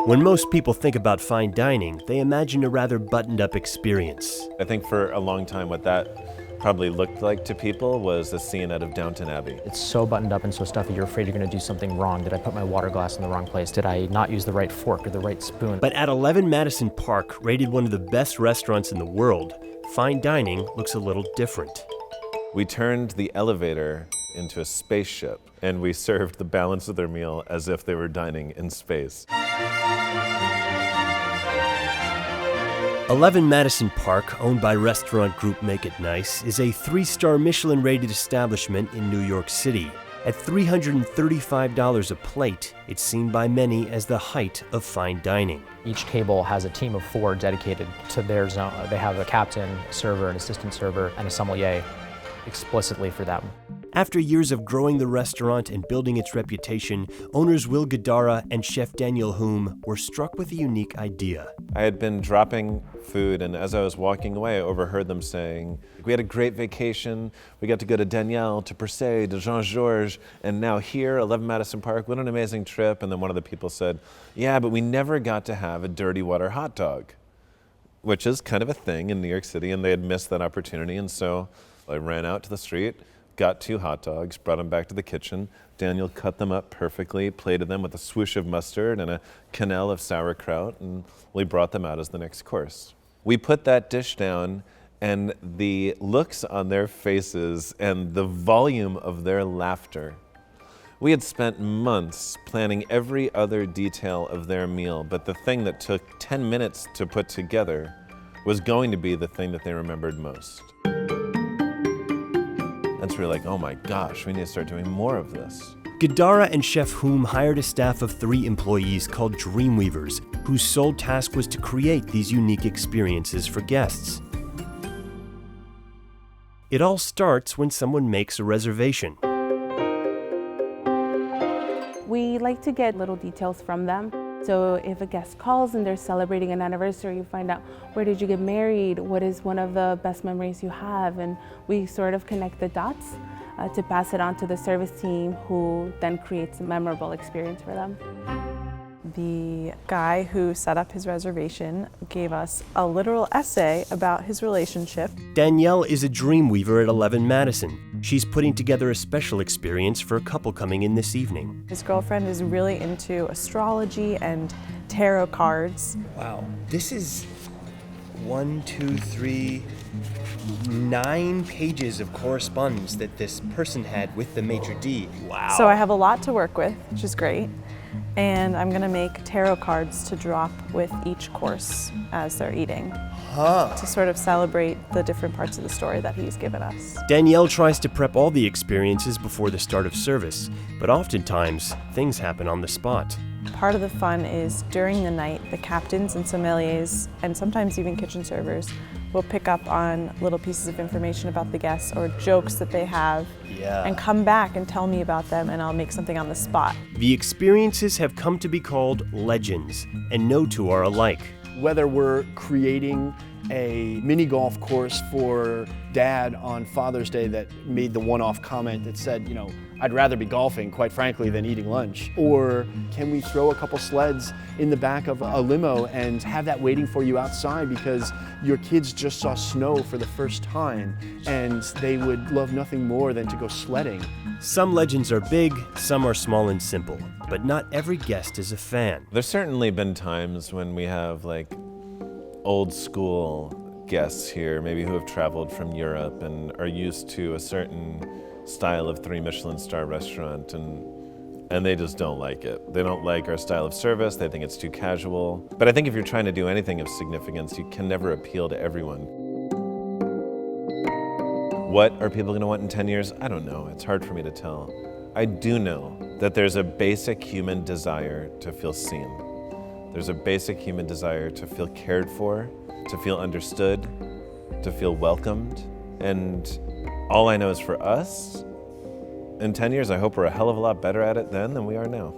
When most people think about fine dining, they imagine a rather buttoned-up experience. I think for a long time what that probably looked like to people was the scene out of Downton Abbey. It's so buttoned up and so stuffy, you're afraid you're going to do something wrong. Did I put my water glass in the wrong place? Did I not use the right fork or the right spoon? But at 11 Madison Park, rated one of the best restaurants in the world, fine dining looks a little different. We turned the elevator into a spaceship, and we served the balance of their meal as if they were dining in space. 11 Madison Park, owned by restaurant group Make It Nice, is a 3-star Michelin-rated establishment in New York City. At $335 a plate, it's seen by many as the height of fine dining. Each table has a team of 4 dedicated to their zone. They have a captain, a server, an assistant server, and a sommelier explicitly for them. After years of growing the restaurant and building its reputation, owners Will Guidara and chef Daniel Hume were struck with a unique idea. I had been dropping food, and as I was walking away, I overheard them saying, "We had a great vacation. We got to go to Daniel, to Percé, to Jean-Georges, and now here, 11 Madison Park. What an amazing trip." And then one of the people said, "Yeah, but we never got to have a dirty water hot dog," which is kind of a thing in New York City, and they had missed that opportunity. And so I ran out to the street, got 2 hot dogs, brought them back to the kitchen. Daniel cut them up perfectly, plated them with a swoosh of mustard and a quenelle of sauerkraut, and we brought them out as the next course. We put that dish down, and the looks on their faces and the volume of their laughter. We had spent months planning every other detail of their meal, but the thing that took 10 minutes to put together was going to be the thing that they remembered most. And so we were like, oh my gosh, we need to start doing more of this. Guidara and Chef Hume hired a staff of 3 employees called Dreamweavers, whose sole task was to create these unique experiences for guests. It all starts when someone makes a reservation. We like to get little details from them. So if a guest calls and they're celebrating an anniversary, you find out, where did you get married? What is one of the best memories you have? And we sort of connect the dots to pass it on to the service team, who then creates a memorable experience for them. The guy who set up his reservation gave us a literal essay about his relationship. Danielle is a Dreamweaver at 11 Madison. She's putting together a special experience for a couple coming in this evening. His girlfriend is really into astrology and tarot cards. Wow, this is 9 pages of correspondence that this person had with the maitre d'. Wow. So I have a lot to work with, which is great. And I'm gonna make tarot cards to drop with each course as they're eating. To sort of celebrate the different parts of the story that he's given us. Danielle tries to prep all the experiences before the start of service, but oftentimes things happen on the spot. Part of the fun is during the night, the captains and sommeliers, and sometimes even kitchen servers, will pick up on little pieces of information about the guests or jokes that they have, and come back and tell me about them, and I'll make something on the spot. The experiences have come to be called legends, and no two are alike. Whether we're creating a mini golf course for Dad on Father's Day that made the one-off comment that said, you know, I'd rather be golfing, quite frankly, than eating lunch. Or can we throw a couple sleds in the back of a limo and have that waiting for you outside because your kids just saw snow for the first time and they would love nothing more than to go sledding. Some legends are big, some are small and simple, but not every guest is a fan. There's certainly been times when we have like old school guests here, maybe who have traveled from Europe and are used to a certain style of 3 Michelin star restaurant, and they just don't like it. They don't like our style of service, they think it's too casual. But I think if you're trying to do anything of significance, you can never appeal to everyone. What are people gonna want in 10 years? I don't know, it's hard for me to tell. I do know that there's a basic human desire to feel seen. There's a basic human desire to feel cared for, to feel understood, to feel welcomed. And all I know is for us, in 10 years, I hope we're a hell of a lot better at it then than we are now.